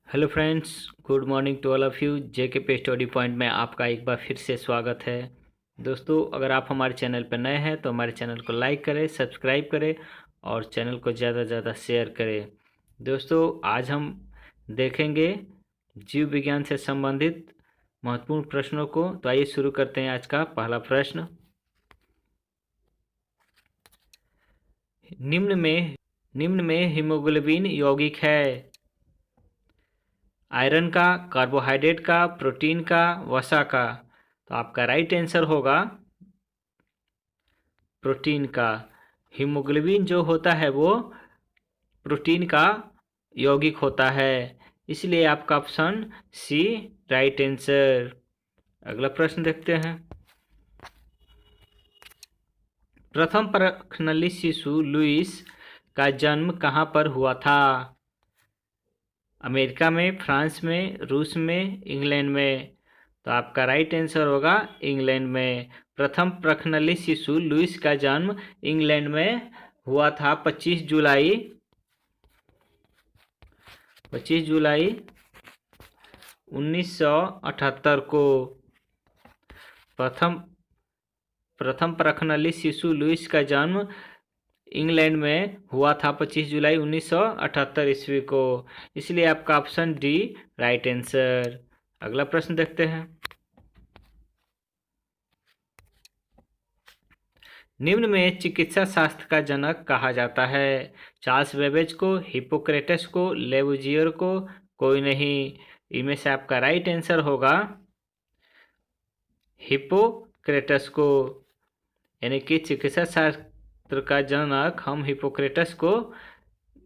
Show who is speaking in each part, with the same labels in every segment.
Speaker 1: Hello friends, good morning to all of you. JK पे study point में आपका एक बार फिर से स्वागत है। दोस्तों, अगर आप हमारे चैनल पर नए हैं तो हमारे चैनल को लाइक करें, सब्सक्राइब करें और चैनल को ज़्यादा से ज़्यादा शेयर करें। दोस्तों, आज हम देखेंगे जीव विज्ञान से संबंधित महत्वपूर्ण प्रश्नों को। तो आइए शुरू करते हैं आज का पहला प्रश्न। निम्न में हीमोग्लोबिन यौगिक है? आयरन का, कार्बोहाइड्रेट का, प्रोटीन का, वसा का। तो आपका राइट आंसर होगा प्रोटीन का। हीमोग्लोबिन जो होता है वो प्रोटीन का यौगिक होता है, इसलिए आपका ऑप्शन सी राइट आंसर। अगला प्रश्न देखते हैं। प्रथम परखनली शिशु लुइस का जन्म कहाँ पर हुआ था? अमेरिका में, फ्रांस में, रूस में, इंग्लैंड में। तो आपका राइट आंसर होगा इंग्लैंड में। प्रथम प्रखनली शिशु लुइस का जन्म इंग्लैंड में हुआ था 25 जुलाई 1978 को। प्रथम प्रखनली शिशु लुइस का जन्म इंग्लैंड में हुआ था 25 जुलाई 1978 ईस्वी को, इसलिए आपका ऑप्शन डी राइट आंसर। अगला प्रश्न देखते हैं। निम्न में चिकित्सा शास्त्र का जनक कहा जाता है? चार्ल्स बेबेज को, हिप्पोक्रेटस को, लेवुजियर को, कोई नहीं। इनमें से आपका राइट आंसर होगा हिप्पोक्रेटस को, यानी कि चिकित्सा शास्त्र का जनक हम हिप्पोक्रेटस को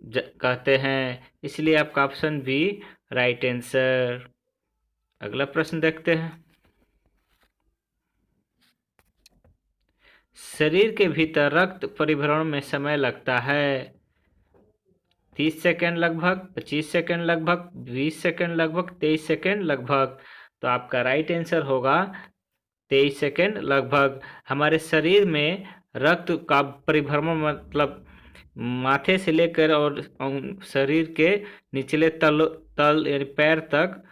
Speaker 1: कहते हैं, इसलिए आपका ऑप्शन बी राइट आंसर। अगला प्रश्न देखते हैं। शरीर के भीतर रक्त परिभ्रमण में समय लगता है 30 सेकेंड लगभग, 25 सेकेंड लगभग, 20 सेकेंड लगभग, 23 सेकेंड लगभग। तो आपका राइट आंसर होगा 23 सेकेंड लगभग। हमारे शरीर में रक्त का परिभ्रमण मतलब माथे से लेकर और शरीर के निचले तल यानी पैर तक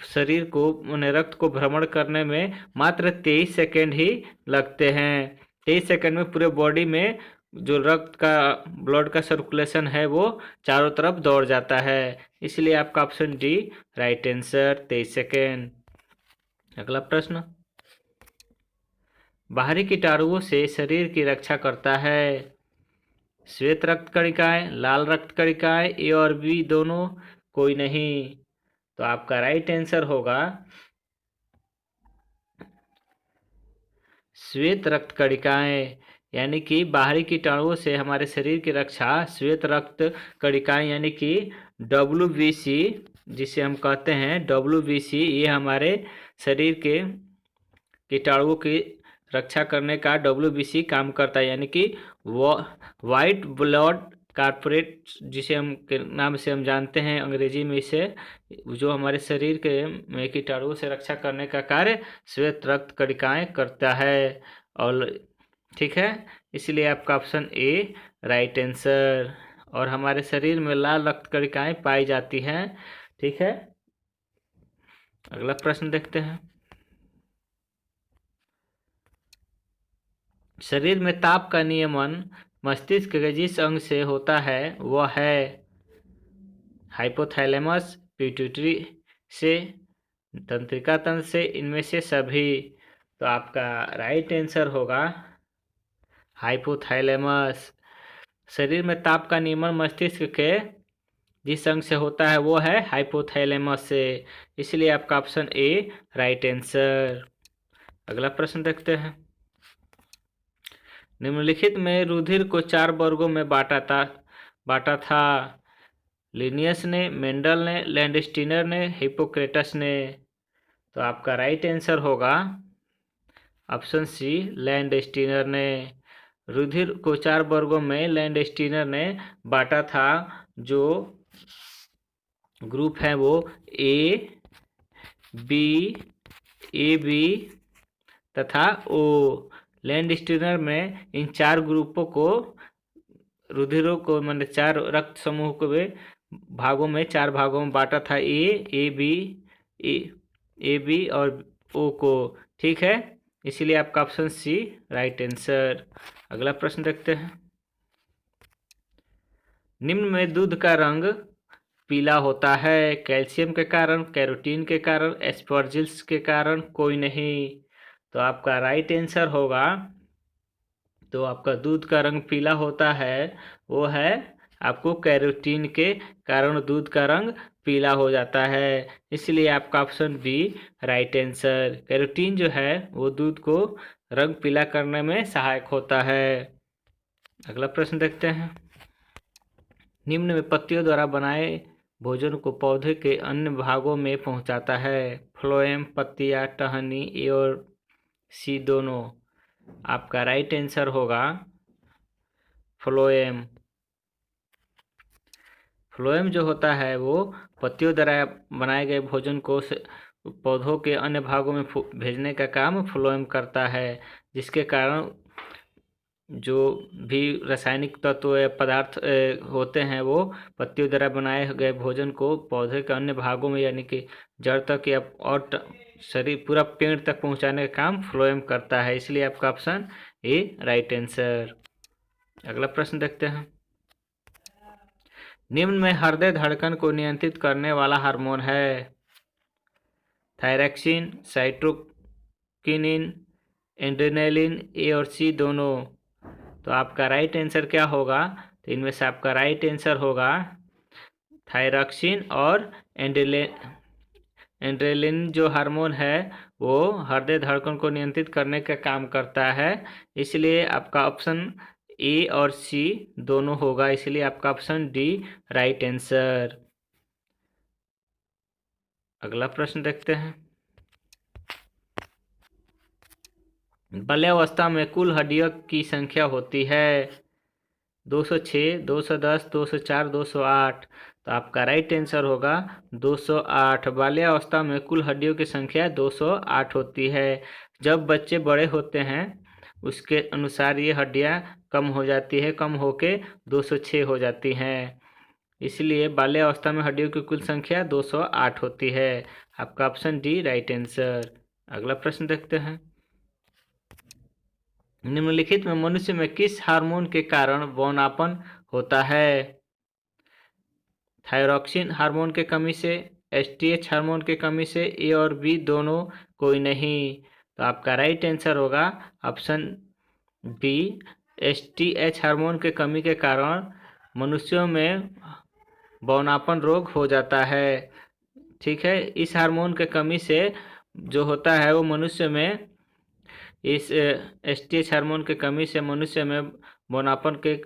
Speaker 1: शरीर को रक्त को भ्रमण करने में मात्र 23 सेकेंड ही लगते हैं। 23 सेकेंड में पूरे बॉडी में जो रक्त का ब्लड का सर्कुलेशन है वो चारों तरफ दौड़ जाता है, इसलिए आपका option D right answer 23 second. अगला प्रश्न। बाहरी कीटाणुओं से शरीर की रक्षा करता है? श्वेत रक्त कणिकाएं, लाल रक्त कणिकाएं, ए और बी दोनों, कोई नहीं। तो आपका राइट आंसर होगा श्वेत रक्त कणिकाएं, यानी कि बाहरी कीटाणुओं से हमारे शरीर की रक्षा श्वेत रक्त कणिकाएं यानी कि WBC जिसे हम कहते हैं WBC, ये हमारे शरीर के कीटाणुओं की रक्षा करने का WBC काम करता है, यानी कि वो वाइट ब्लड कॉर्पोरेट जिसे हम के नाम से हम जानते हैं अंग्रेजी में, इसे जो हमारे शरीर के में कीटाणुओं से रक्षा करने का कार्य श्वेत रक्त कणिकाएं करता है। और ठीक है, इसलिए आपका ऑप्शन ए राइट आंसर। और हमारे शरीर में लाल रक्त कणिकाएं पाई जाती हैं। ठीक है, अगला प्रश्न देखते हैं। शरीर में ताप का नियमन मस्तिष्क के जिस अंग से होता है वह है हाइपोथैलेमस, पिट्यूटरी से, तंत्रिका तंत्र से, इनमें से सभी। तो आपका राइट आंसर होगा हाइपोथैलेमस। शरीर में ताप का नियमन मस्तिष्क के जिस अंग से होता है वो है हाइपोथैलेमस से, इसलिए आपका ऑप्शन ए राइट आंसर। अगला प्रश्न देखते हैं। निम्नलिखित में रुधिर को 4 वर्गों में बांटा था? लिनियस ने, मेंडल ने, लैंडस्टीनर ने, हिप्पोक्रेटस ने। तो आपका राइट आंसर होगा ऑप्शन सी लैंडस्टीनर ने। रुधिर को 4 वर्गों में लैंडस्टीनर ने बांटा था। जो ग्रुप है वो ए बी तथा ओ। लैंडस्टीनर में इन 4 ग्रुपों को रुधिरों को 4 रक्त समूह को भागों में 4 भागों में बांटा था, ए बी और ओ को। ठीक है, इसीलिए आपका ऑप्शन सी राइट आंसर। अगला प्रश्न देखते हैं। निम्न में दूध का रंग पीला होता है, कैल्शियम के कारण, कैरोटीन के कारण, एस्परजिल्स के कारण, कोई नहीं। तो आपका राइट आंसर होगा, तो आपका दूध का रंग पीला होता है वो है आपको कैरोटीन के कारण दूध का रंग पीला हो जाता है, इसलिए आपका option B right answer. Carotene जो है वो दूध को रंग पीला करने में सहायक होता है। अगला प्रश्न देखते हैं। निम्न में पत्तियों द्वारा बनाए भोजन को पौधे के अन्य भागों में पहुंचाता है। फ्लोएम, पत्तियां, टहनी, ए और सी दोनों। आपका राइट आंसर होगा फ्लोएम। फ्लोएम जो होता है वो पत्तियों द्वारा बनाए गए भोजन को पौधों के अन्य भागों में भेजने का काम फ्लोएम करता है, जिसके कारण जो भी रासायनिक तत्व या पदार्थ होते हैं वो पत्तियों द्वारा बनाए गए भोजन को पौधे के अन्य भागों में यानी कि जड़ तक या और शरीर पूरा पेड़ तक पहुंचाने का काम फ्लोएम करता है, इसलिए आपका ऑप्शन ए राइट आंसर। अगला प्रश्न देखते हैं। निम्न में हृदय धड़कन को नियंत्रित करने वाला हार्मोन है। थायरॉक्सिन, साइटोकिनिन, एड्रेनालिन, ए और सी दोनों। तो आपका राइट आंसर क्या होगा? तो इनमें से आपका राइट आंसर होगा थायरॉक्सिन और एड्रेनालिन जो हार्मोन है वो हृदय धड़कन को नियंत्रित करने का काम करता है, इसलिए आपका ऑप्शन ए और सी दोनों होगा, इसलिए आपका ऑप्शन डी राइट आंसर। अगला प्रश्न देखते हैं। बाल्यावस्था में कुल हड्डियों की संख्या होती है 206, 210, 204, 208। तो आपका राइट आंसर होगा 208। बाल्यावस्था में कुल हड्डियों की संख्या 208 होती है। जब बच्चे बड़े होते हैं उसके अनुसार ये हड्डियां कम हो जाती है, कम होके 206 हो जाती हैं, इसलिए बाल्यावस्था में हड्डियों की कुल संख्या 208 होती है। आपका ऑप्शन डी राइट आंसर। अगला प्रश्न देखते हैं। निम्नलिखित में मनुष्य में किस हार्मोन के कारण बौनापन होता है? थायरॉक्सिन हार्मोन के कमी से, एसटीएच हार्मोन के कमी से, ए और बी दोनों, कोई नहीं। तो आपका राइट आंसर होगा ऑप्शन बी एसटीएच हार्मोन के कमी के कारण मनुष्यों में बौनापन रोग हो जाता है। ठीक है, इस हार्मोन के कमी से जो होता है वो मनुष्य में इस एसटीएच हार्मोन के कमी से मनुष्य में बौनापन के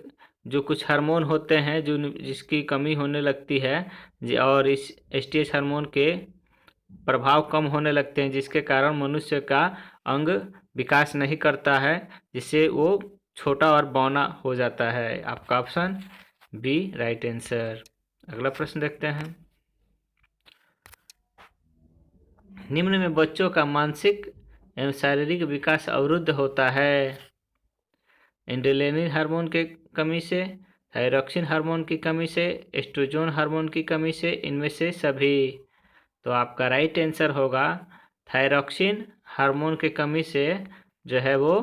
Speaker 1: जो कुछ हार्मोन होते हैं जो जिसकी कमी होने लगती है और इस एसटीएच हार्मोन के प्रभाव कम होने लगते हैं, जिसके कारण मनुष्य का अंग विकास नहीं करता है, जिससे वो छोटा और बौना हो जाता है। आपका ऑप्शन बी राइट आंसर। अगला प्रश्न देखते हैं। निम्न में बच्चों का मानसिक एवं शारीरिक विकास अवरुद्ध होता है। एड्रेनालिन हार्मोन के कमी से, थायरॉक्सिन हार्मोन की कमी से, एस्ट्रोजन हार्मोन की कमी से, इनमें से सभी। तो आपका राइट आंसर होगा थायरॉक्सिन हार्मोन की कमी से जो है वो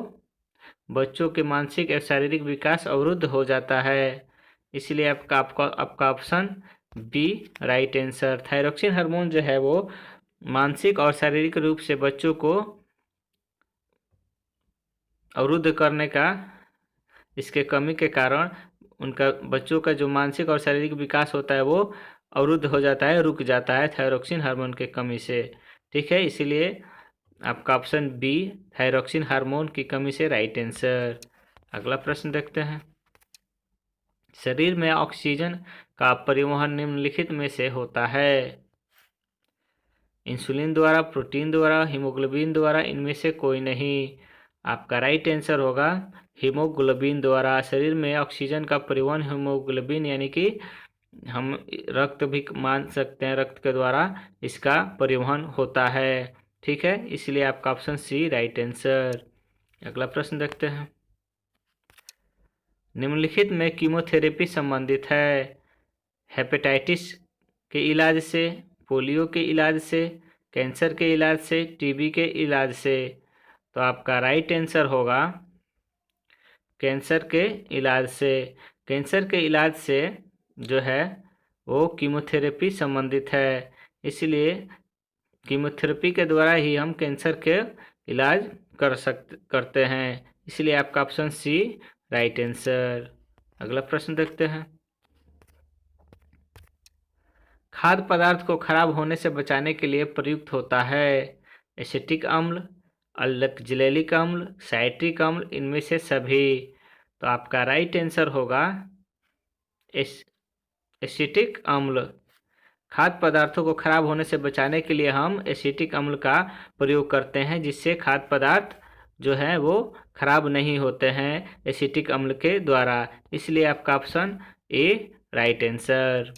Speaker 1: बच्चों के मानसिक एवं शारीरिक विकास अवरुद्ध हो जाता है, इसलिए आपका option B right answer. Thyroxine hormone जो है वो मानसिक और शारीरिक रूप से बच्चों को अवरुद्ध करने का, इसके कमी के कारण उनका बच्चों का जो मानसिक और शारीरिक विकास होता है वो अवरुद्ध हो जाता है, रुक जाता है थायरॉक्सिन हार्मोन के कमी से। ठीक है, इसीलिए आपका ऑप्शन बी थायरॉक्सिन हार्मोन की कमी से राइट आंसर। अगला प्रश्न देखते हैं। शरीर में ऑक्सीजन का परिवहन निम्नलिखित में से होता है। इंसुलिन द्वारा, प्रोटीन द्वारा, हीमोग्लोबिन द्वारा, इनमें से कोई नहीं। आपका राइट आंसर होगा हीमोग्लोबिन द्वारा। शरीर में ऑक्सीजन का परिवहन हीमोग्लोबिन यानी कि हम रक्त भी मान सकते हैं, रक्त के द्वारा इसका परिवहन होता है। ठीक है, इसलिए आपका ऑप्शन सी राइट आंसर। अगला प्रश्न देखते हैं। निम्नलिखित में कीमोथेरेपी संबंधित है। हेपेटाइटिस के इलाज से, पोलियो के इलाज से, कैंसर के इलाज से, टीबी के इलाज से। तो आपका राइट आंसर होगा कैंसर के इलाज से। कैंसर के इलाज से जो है वो कीमोथेरेपी संबंधित है, इसलिए कीमोथेरेपी के द्वारा ही हम कैंसर के इलाज करते हैं, इसलिए आपका ऑप्शन सी राइट आंसर। अगला प्रश्न देखते हैं। खाद्य पदार्थ को खराब होने से बचाने के लिए प्रयुक्त होता है एसिटिक अम्ल, अल्कजिलिक अम्ल, साइट्रिक अम्ल, इनमें से सभी। तो आपका राइट आंसर होगा एसिटिक अम्ल। खाद्य पदार्थों को खराब होने से बचाने के लिए हम एसिटिक अम्ल का प्रयोग करते हैं, जिससे खाद्य पदार्थ जो है वो खराब नहीं होते हैं एसिटिक अम्ल के द्वारा, इसलिए आपका option A right answer.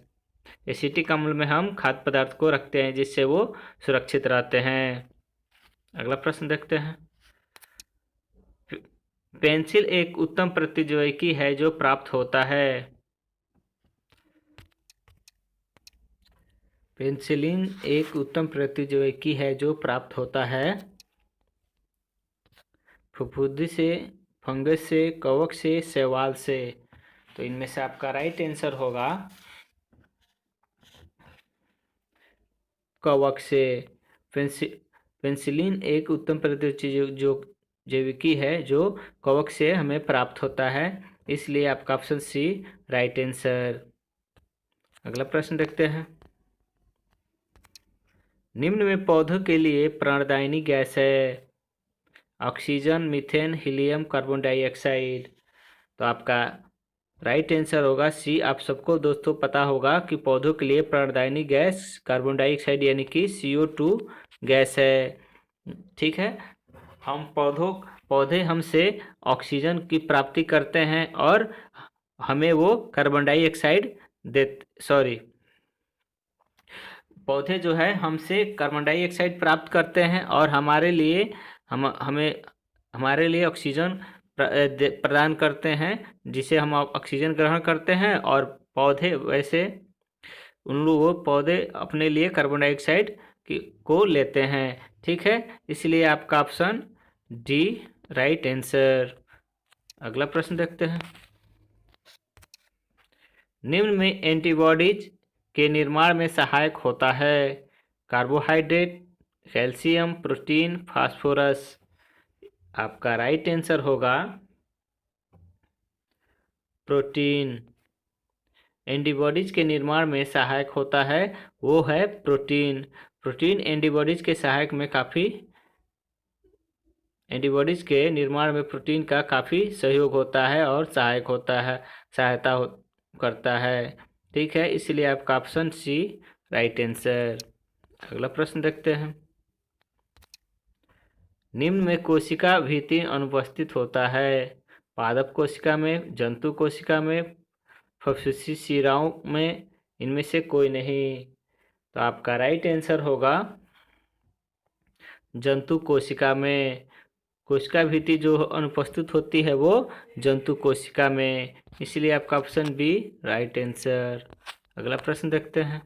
Speaker 1: Acetic अम्ल में हम खाद्य पदार्थ को रखते हैं जिससे वो सुरक्षित रहते हैं। अगला प्रश्न देखते हैं। पेंसिल एक उत्तम प्रतिजैविकी है जो प्राप्त होता है। पेनिसिलिन एक उत्तम प्रतिजैविकी है जो प्राप्त होता है फफूंदी से, फंगस से, कवक से, शैवाल से। तो इनमें से आपका राइट आंसर होगा कवक से। पेनिसिलिन एक उत्तम प्रतिजैविकी है जो कवक से हमें प्राप्त होता है, इसलिए आपका ऑप्शन सी राइट आंसर। अगला प्रश्न देखते हैं। निम्न में पौधों के लिए प्राणदायिनी गैस है oxygen, methane, helium, carbon dioxide. तो आपका राइट आंसर होगा सी। आप सबको दोस्तों पता होगा कि पौधों के लिए प्राणदायिनी गैस कार्बन डाइऑक्साइड यानी कि CO2 गैस है। ठीक है, हम पौधे हमसे ऑक्सीजन की प्राप्ति करते हैं और हमें वो कार्बन डाइऑक्साइड पौधे जो है हमसे कार्बन डाइऑक्साइड प्राप्त करते हैं और हमारे लिए ऑक्सीजन प्रदान करते हैं, जिसे हम ऑक्सीजन ग्रहण करते हैं और पौधे अपने लिए कार्बन डाइऑक्साइड को लेते हैं। ठीक है, इसलिए आपका ऑप्शन डी राइट आंसर। अगला प्रश्न देखते हैं। निम्न में एंटीबॉडीज के निर्माण में सहायक होता है कार्बोहाइड्रेट, कैल्शियम, प्रोटीन, फास्फोरस। आपका राइट आंसर होगा प्रोटीन। एंटीबॉडीज के निर्माण में सहायक होता है वो है प्रोटीन। प्रोटीन एंटीबॉडीज के निर्माण में प्रोटीन का काफ़ी सहयोग होता है और सहायता करता है। ठीक है, इसलिए आपका ऑप्शन सी राइट आंसर। अगला प्रश्न देखते हैं। निम्न में कोशिका भित्ति अनुपस्थित होता है पादप कोशिका में, जंतु कोशिका में, फफूंदी शिराओं में, इनमें से कोई नहीं। तो आपका राइट आंसर होगा जंतु कोशिका में। कोशिका भित्ति जो अनुपस्थित होती है वो जंतु कोशिका में, इसलिए आपका ऑप्शन बी राइट आंसर। अगला प्रश्न देखते हैं।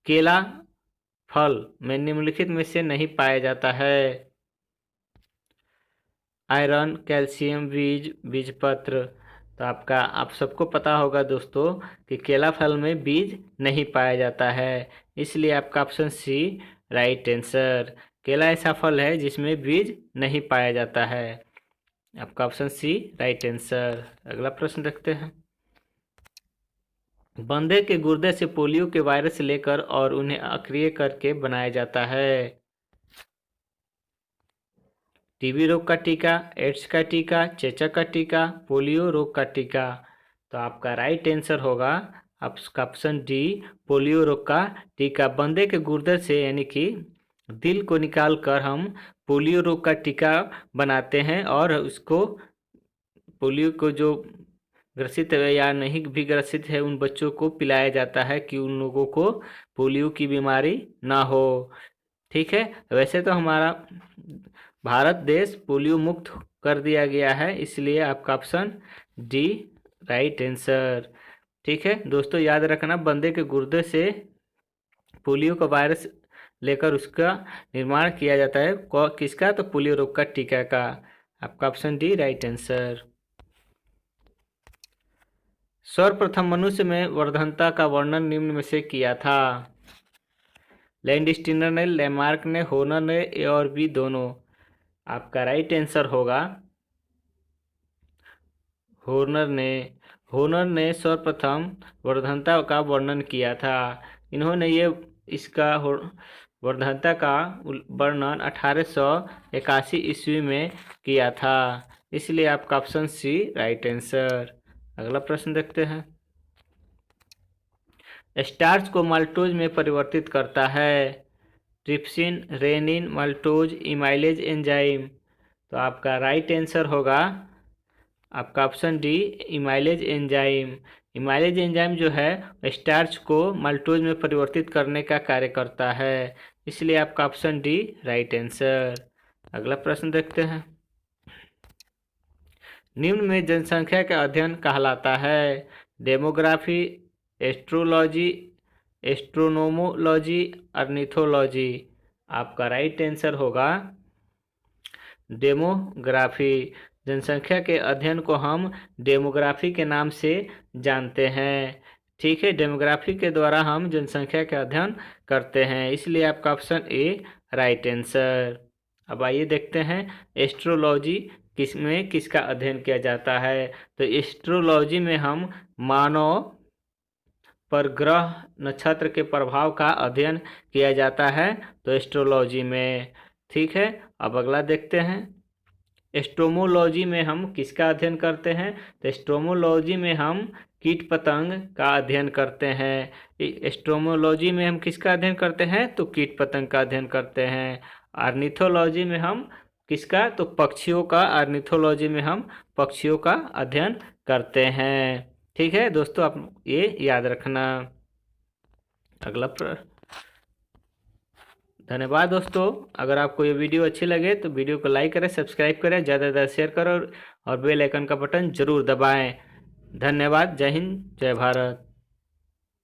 Speaker 1: केला फल में निम्नलिखित में से नहीं पाया जाता है आयरन, कैल्शियम, बीजपत्र। तो आप सबको पता होगा दोस्तों कि केला फल में बीज नहीं पाया जाता है, इसलिए आपका ऑप्शन सी राइट आंसर। केला ऐसा फल है जिसमें बीज नहीं पाया जाता है। आपका ऑप्शन सी राइट आंसर। अगला प्रश्न देखते हैं। बंदे के गुर्दे से पोलियो के वायरस लेकर और उन्हें अक्रिय करके बनाया जाता है टीबी रोग का टीका, एड्स का टीका, चेचक का टीका, पोलियो रोग का टीका। तो आपका राइट आंसर होगा आपका ऑप्शन डी पोलियो रोग का टीका। बंदे के गुर्दे से यानी कि दिल को निकाल कर हम पोलियो रोग का टीका बनाते हैं और उसको पोलियो को जो ग्रसित है या नहीं भी ग्रसित है उन बच्चों को पिलाया जाता है कि उन लोगों को पोलियो की बीमारी ना हो। ठीक है, वैसे तो हमारा भारत देश पोलियो मुक्त कर दिया गया है, इसलिए आपका ऑप्शन डी राइट आंसर। ठीक है दोस्तों, याद रखना बंदे के गुर्दे से पोलियो का वायरस लेकर उसका निर्माण किया जाता है। किसका? तो पोलियो रोग का टीका का। आपका ऑप्शन डी राइट आंसर। सर्वप्रथम मनुष्य में वर्धनता का वर्णन निम्न में से किया था। लैंडस्टीनर ने, लैमार्क ने, होनर ने, ए और बी दोनों। आपका राइट आंसर होगा होनर ने सर्वप्रथम वर्धनता का वर्णन किया था। इन्होंने इसका वर्धनता का वर्णन 1881 ईस्वी में किया था। इसलिए आपका ऑप्शन सी राइट आंसर। अगला प्रश्न देखते हैं। स्टार्च को माल्टोज में परिवर्तित करता है। Trypsin, rennin, maltose, amylase enzyme. तो आपका राइट आंसर होगा आपका option D amylase enzyme. Amylase enzyme जो है स्टार्च को माल्टोज में परिवर्तित करने का कार्य करता है। इसलिए आपका ऑप्शन डी राइट आंसर। अगला प्रश्न देखते हैं। निम्न में जनसंख्या का अध्ययन कहलाता है। Demography, astrology, astronomology, ornithology. आपका राइट आंसर होगा डेमोग्राफी। जनसंख्या के अध्ययन को हम डेमोग्राफी के नाम से जानते हैं। ठीक है, डेमोग्राफी के द्वारा हम जनसंख्या का अध्ययन करते हैं। इसलिए आपका ऑप्शन ए राइट आंसर। अब आइए देखते हैं एस्ट्रोलॉजी किसका अध्ययन किया जाता है। तो एस्ट्रोलॉजी में हम मानव पर ग्रह नक्षत्र के प्रभाव का अध्ययन किया जाता है, तो एस्ट्रोलॉजी में। ठीक है, अब अगला देखते हैं। एस्ट्रोमोलॉजी में हम किसका अध्ययन करते हैं? तो एस्ट्रोमोलॉजी में हम कीट पतंग का अध्ययन करते हैं। एस्ट्रोमोलॉजी में हम किसका अध्ययन करते हैं? तो कीट पतंग का अध्ययन करते हैं। ऑर्निथोलॉजी में हम किसका? तो पक्षियों का। ऑर्निथोलॉजी में हम पक्षियों का अध्ययन करते हैं। ठीक है दोस्तों, आप ये याद रखना। अगला धन्यवाद दोस्तों। अगर आपको ये वीडियो अच्छी लगे तो वीडियो को लाइक करें, सब्सक्राइब करें, ज़्यादा से ज़्यादा शेयर करें और बेल आइकन का बटन जरूर दबाएं। धन्यवाद। जय हिंद, जय भारत।